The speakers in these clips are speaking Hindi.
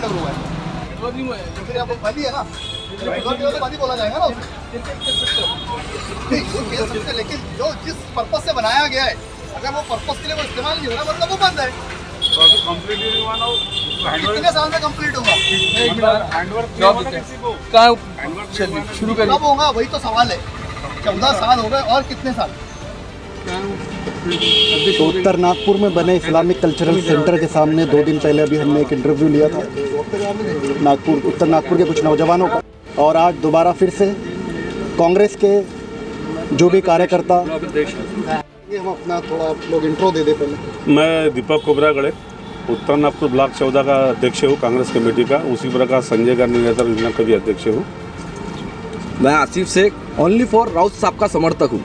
अटक हुआ है, फिर आप बंदी है ना, बंदी बोला जाएगा ना नहीं, वो खेल सकते हैं, लेकिन जो जिस पर्पज से बनाया गया है अगर वो पर्पज के लिए वो इस्तेमाल नहीं हो रहा मतलब वो बंद है। कितने साल में कंप्लीट होगा, शुरू करिए। कब होगा वही तो सवाल है। 14 साल हो गए और कितने साल। तो उत्तर नागपुर में बने इस्लामिक कल्चरल सेंटर के सामने 2 दिन पहले अभी हमने एक इंटरव्यू लिया था उत्तर नागपुर के कुछ नौजवानों का, और आज दोबारा फिर से कांग्रेस के जो भी कार्यकर्ता, ये हम अपना थोड़ा आप लोग इंट्रो दे दे पहले। मैं दीपक कोबरागड़े उत्तर नागपुर ब्लॉक 14 का अध्यक्ष हूँ कांग्रेस कमेटी का, उसी प्रकार संजय गांधी नेता योजना का भी अध्यक्ष हूँ। मैं आसिफ शेख ओनली फॉर राउत साहब का समर्थक हूँ,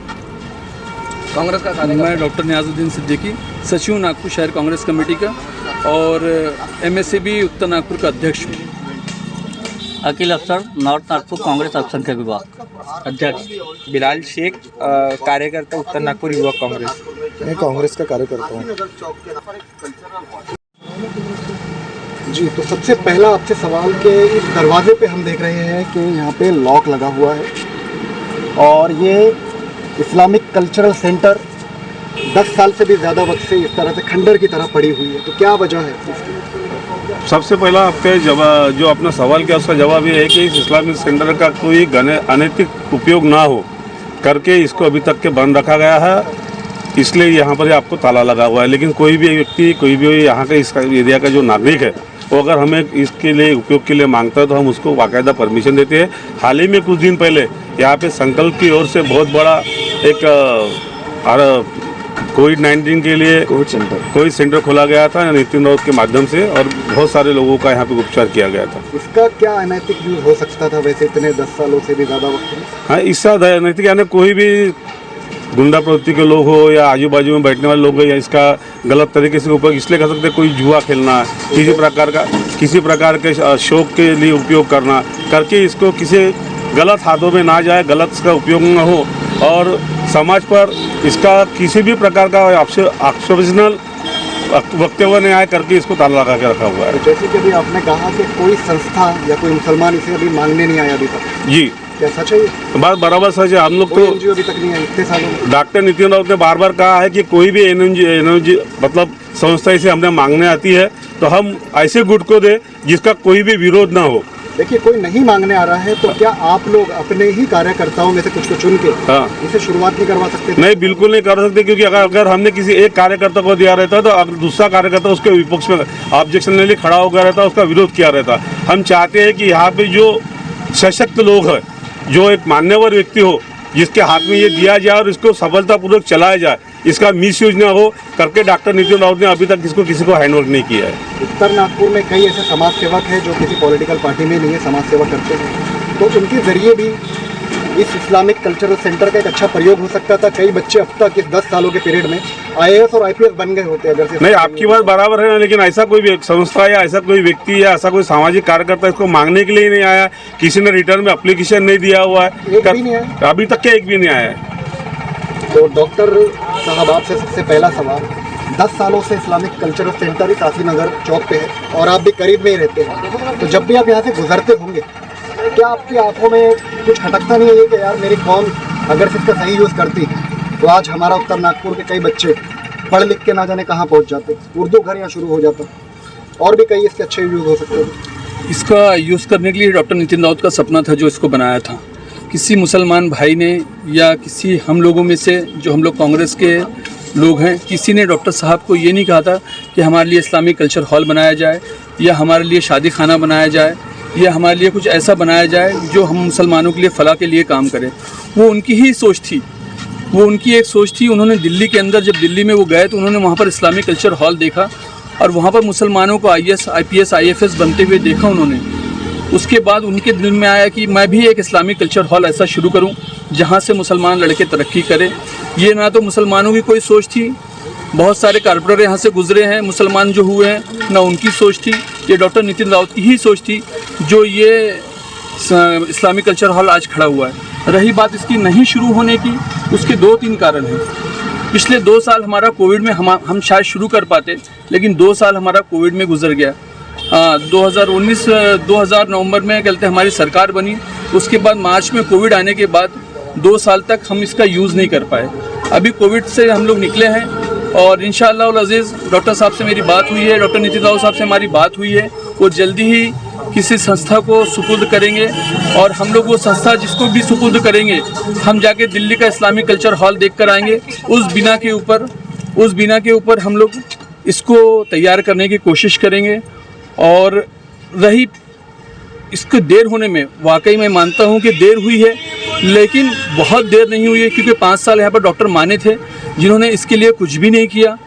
कांग्रेस का। मैं डॉक्टर नियाजुद्दीन सिद्दीकी, सचिव नागपुर शहर कांग्रेस कमेटी का और MSCB उत्तर नागपुर का अध्यक्ष हूँ। अकील अफसर नॉर्थ नागपुर कांग्रेस अल्पसंख्यक विभाग अध्यक्ष। बिलाल शेख कार्यकर्ता उत्तर नागपुर युवक कांग्रेस। मैं कांग्रेस का कार्यकर्ता हूँ जी। तो सबसे पहला आपसे सवाल के इस दरवाजे पे हम देख रहे हैं कि यहाँ पे लॉक लगा हुआ है और ये इस्लामिक कल्चरल सेंटर 10 साल से भी ज़्यादा वक्त से इस तरह से खंडर की तरह पड़ी हुई है, तो क्या वजह है इसकी? सबसे पहला आपके जो अपना सवाल किया उसका जवाब ये है कि इस इस्लामिक सेंटर का कोई अनैतिक उपयोग ना हो करके इसको अभी तक के बंद रखा गया है, इसलिए यहाँ पर आपको ताला लगा हुआ है। लेकिन कोई भी व्यक्ति, कोई भी यहाँ का इस एरिया का जो नागरिक है वो अगर हमें इसके लिए उपयोग के लिए मांगता है तो हम उसको बाकायदा परमिशन देते हैं। हाल ही में कुछ दिन पहले यहाँ पे संकल्प की ओर से बहुत बड़ा एक कोविड-19 के लिए कोविड सेंटर खोला गया था नितिन राउत के माध्यम से, और बहुत सारे लोगों का यहाँ पे उपचार किया गया था। इसका क्या अनैतिक यूज हो सकता था वैसे इतने 10 सालों से भी ज़्यादा वक्त में? हाँ, इसका अनैतिक यानी कोई भी गुंडा प्रवृत्ति के लोग हो या आजू बाजू में बैठने वाले लोग हो या इसका गलत तरीके से उपयोग इसलिए कर सकते हैं, कोई जुआ खेलना, किसी प्रकार के शौक के लिए उपयोग करना करके इसको किसी गलत हाथों में ना जाए, गलत इसका उपयोग ना हो और समाज पर इसका किसी भी प्रकार का ऑब्जर्वेशनल वक्तव्य नहीं आए करके इसको ताला लगा के रखा हुआ है। जैसे कि अभी आपने कहा कि कोई संस्था या कोई मुसलमान इसे अभी मांगने नहीं आया अभी तक, जी क्या सच है? बात बराबर सच है। हम लोग तो NGO अभी तक नहीं आई इतने सालों में। डॉक्टर नितिन राउत ने बार बार कहा है कि कोई भी एनर्जी मतलब संस्था इसे हमने मांगने आती है तो हम ऐसे गुट को दे जिसका कोई भी विरोध ना हो। देखिए, कोई नहीं मांगने आ रहा है तो क्या आप लोग अपने ही कार्यकर्ताओं में से कुछ को चुन के इसे शुरुआत नहीं करवा सकते? नहीं, बिल्कुल नहीं कर सकते, क्योंकि अगर हमने किसी एक कार्यकर्ता को दिया रहता तो अगर दूसरा कार्यकर्ता उसके विपक्ष में ऑब्जेक्शन लेने खड़ा हो गया रहता, उसका विरोध किया रहता। हम चाहते हैं कि यहाँ पे जो सशक्त लोग हैं, जो एक मान्यवर व्यक्ति हो जिसके हाथ में ये दिया जाए और इसको सफलतापूर्वक चलाया जाए, इसका मिसयूज ना हो करके डॉक्टर नितिन राउत ने अभी तक इसको किसी को हैंडओवर नहीं किया है। उत्तर नागपुर में कई ऐसे समाज सेवक हैं जो किसी पॉलिटिकल पार्टी में नहीं है, समाज सेवा करते हैं, तो उनके जरिए भी इस इस्लामिक कल्चरल सेंटर का एक अच्छा प्रयोग हो सकता था। कई बच्चे अब तक इस 10 सालों के पीरियड में IAS और IPS बन गए होते अगर नहीं। आपकी बात बराबर है, लेकिन ऐसा कोई संस्था या ऐसा कोई व्यक्ति या ऐसा कोई सामाजिक कार्यकर्ता इसको मांगने के लिए नहीं आया, किसी ने रिटर्न में एप्लीकेशन नहीं दिया हुआ है, अभी तक के एक भी नहीं आया है। तो डॉक्टर साहब, आपसे सबसे पहला सवाल, 10 सालों से इस्लामिक कल्चरल सेंटर इस आसीनगर चौक पे है और आप भी करीब में ही रहते हैं, तो जब भी आप यहाँ से गुजरते होंगे क्या आपकी आंखों में कुछ खटकता नहीं है कि यार मेरी कौम अगर से इसका सही यूज़ करती तो आज हमारा उत्तर नागपुर के कई बच्चे पढ़ लिख के ना जाने कहाँ पहुँच जाते, उर्दू घर यहाँ शुरू हो जाता, और भी कई इसके अच्छे यूज़ हो सकते थे। इसका यूज़ करने के लिए डॉक्टर नितिन राउत का सपना था जो इसको बनाया था। किसी मुसलमान भाई ने या किसी हम लोगों में से जो हम लोग कांग्रेस के लोग हैं, किसी ने डॉक्टर साहब को ये नहीं कहा था कि हमारे लिए इस्लामिक कल्चर हॉल बनाया जाए या हमारे लिए शादी खाना बनाया जाए या हमारे लिए कुछ ऐसा बनाया जाए जो हम मुसलमानों के लिए फलाह के लिए काम करें। वो उनकी ही सोच थी, वो उनकी एक सोच थी। उन्होंने दिल्ली के अंदर, जब दिल्ली में वो गए तो उन्होंने वहाँ पर इस्लामिक कल्चर हॉल देखा और वहाँ पर मुसलमानों को IAS IPS IFS बनते हुए देखा उन्होंने। उसके बाद उनके दिल में आया कि मैं भी एक इस्लामिक कल्चर हॉल ऐसा शुरू करूं जहां से मुसलमान लड़के तरक्की करें। ये ना तो मुसलमानों की कोई सोच थी, बहुत सारे कारपोरेटर यहाँ से गुजरे हैं मुसलमान जो हुए हैं, ना उनकी सोच थी, ये डॉक्टर नितिन राउत की ही सोच थी जो ये इस्लामिक कल्चर हॉल आज खड़ा हुआ है। रही बात इसकी नहीं शुरू होने की, उसके 2-3 कारण हैं। पिछले 2 साल हमारा कोविड में हम शायद शुरू कर पाते, लेकिन 2 साल हमारा कोविड में गुजर गया। 2019 नवंबर में कहते हमारी सरकार बनी। उसके बाद मार्च में कोविड आने के बाद 2 साल तक हम इसका यूज़ नहीं कर पाए। अभी कोविड से हम लोग निकले हैं और इंशाअल्लाह अज़ीज़ डॉक्टर साहब से मेरी बात हुई है, डॉक्टर नितिन राउत साहब से हमारी बात हुई है। वो जल्दी ही किसी संस्था को सुपुर्द करेंगे और हम लोग वो संस्था जिसको भी सुपुर्द करेंगे हम जाके दिल्ली का इस्लामिक कल्चर हॉल देख कर आएंगे। उस बिना के ऊपर हम लोग इसको तैयार करने की कोशिश करेंगे। और रही इसको देर होने में, वाकई मैं मानता हूँ कि देर हुई है, लेकिन बहुत देर नहीं हुई है, क्योंकि 5 साल यहाँ पर डॉक्टर माने थे जिन्होंने इसके लिए कुछ भी नहीं किया।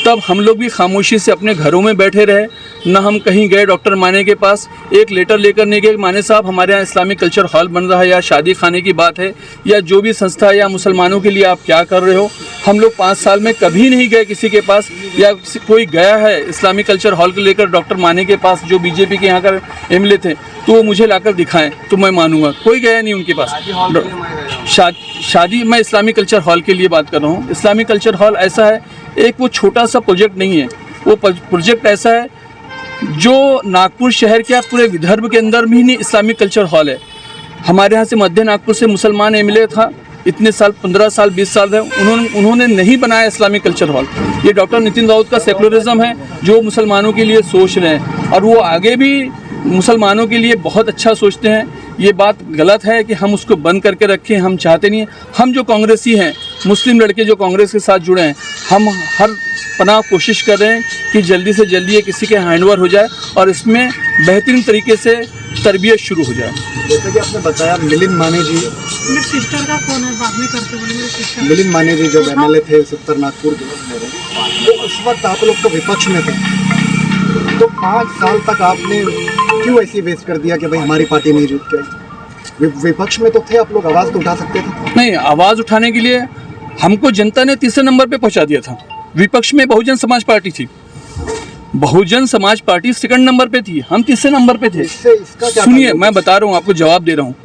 तब हम लोग भी खामोशी से अपने घरों में बैठे रहे, ना हम कहीं गए डॉक्टर माने के पास, एक लेटर लेकर नहीं गए माने साहब हमारे यहाँ इस्लामिक कल्चर हॉल बन रहा है या शादी खाने की बात है या जो भी संस्था है या मुसलमानों के लिए आप क्या कर रहे हो। हम लोग 5 साल में कभी नहीं गए किसी के पास, या कोई गया है इस्लामिक कल्चर हॉल को लेकर डॉक्टर माने के पास जो बीजेपी के यहाँ का एमएलए थे तो वो मुझे लाकर दिखाएं तो मैं मानूंगा। कोई गया नहीं उनके पास। शादी मैं इस्लामिक कल्चर हॉल के लिए बात कर रहा हूँ। इस्लामिक कल्चर हॉल ऐसा है, एक वो छोटा सा प्रोजेक्ट नहीं है, वो प्रोजेक्ट ऐसा है जो नागपुर शहर के पूरे विदर्भ के अंदर भी नहीं इस्लामिक कल्चर हॉल है। हमारे यहाँ से मध्य नागपुर से मुसलमान एमएलए था, इतने साल 15 साल 20 साल है, उन्होंने नहीं बनाया इस्लामिक कल्चर हॉल। ये डॉक्टर नितिन राउत का सेकुलरिज्म है जो मुसलमानों के लिए सोच रहे हैं और वो आगे भी मुसलमानों के लिए बहुत अच्छा सोचते हैं। ये बात गलत है कि हम उसको बंद करके रखें, हम चाहते नहीं हैं। हम जो कांग्रेसी हैं, मुस्लिम लड़के जो कांग्रेस के साथ जुड़े हैं, हम हर पनाह कोशिश कर रहे हैं कि जल्दी से जल्दी ये किसी के हैंडओवर हो जाए और इसमें बेहतरीन तरीके से तरबियत शुरू हो जाए। जैसे कि आपने बताया मिलिंद माने जी, मेरे सिस्टर का फोन है, बाद में करते बोले मेरे सिस्टर। मिलिंद माने जी जो एमएलए थे उत्तर नागपुर के, वो उस वक्त आप लोग तो विपक्ष में थे, तो 5 साल तक आपने क्यों ऐसी वेस्ट कर दिया कि भाई हमारी पार्टी नहीं जीत के आई? विपक्ष में तो थे आप लोग, आवाज़ तो उठा सकते थे। नहीं, आवाज़ उठाने के लिए हमको जनता ने 3रे नंबर पे पहुंचा दिया था। विपक्ष में बहुजन समाज पार्टी थी, Bahujan Samaj party 2nd number पे थी, हम 3रे नंबर पे थे। सुनिए, मैं बता रहा हूँ आपको, जवाब दे रहा हूँ।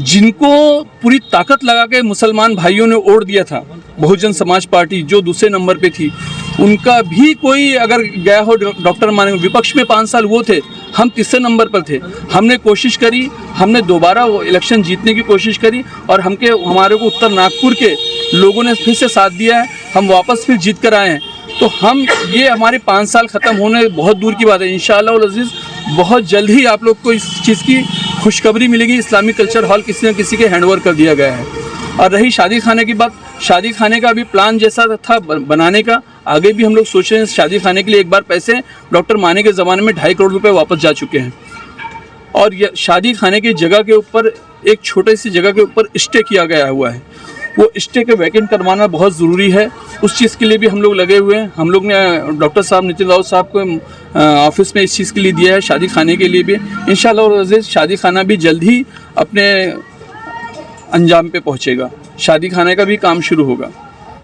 जिनको पूरी ताकत लगा के मुसलमान भाइयों ने वोट दिया था, बहुजन समाज पार्टी जो 2रे नंबर पे थी, उनका भी कोई अगर गया हो डॉक्टर माने, विपक्ष में 5 साल वो थे, हम 3रे नंबर पर थे। हमने कोशिश करी, हमने दोबारा वो इलेक्शन जीतने की कोशिश करी और हमारे को उत्तर नागपुर के लोगों ने फिर से साथ दिया है, हम वापस फिर जीत कर आए हैं। तो हम ये हमारे 5 साल ख़त्म होने बहुत दूर की बात है। इंशाअल्लाह अज़ीज़ बहुत जल्द ही आप लोग को इस चीज़ की खुशखबरी मिलेगी। इस्लामिक कल्चर हॉल किसी न किसी के हैंडओवर कर दिया गया है। और रही शादी खाने की बात, शादी खाने का भी प्लान जैसा था बनाने का, आगे भी हम लोग सोच रहे हैं। शादी खाने के लिए एक बार पैसे डॉक्टर माने के ज़माने में 2.5 करोड़ रुपए वापस जा चुके हैं और ये शादी खाने की जगह के ऊपर एक छोटी सी जगह के ऊपर स्टे किया गया हुआ है। वो स्टे के वैकेंट करवाना बहुत ज़रूरी है, उस चीज़ के लिए भी हम लोग लगे हुए हैं। हम लोग ने डॉक्टर साहब नितिन राउत साहब को ऑफिस में इस चीज़ के लिए दिया है, शादी खाने के लिए भी। इंशाअल्लाह अज़ीज़ शादी खाना भी जल्द ही अपने अंजाम पे पहुँचेगा, शादी खाने का भी काम शुरू होगा।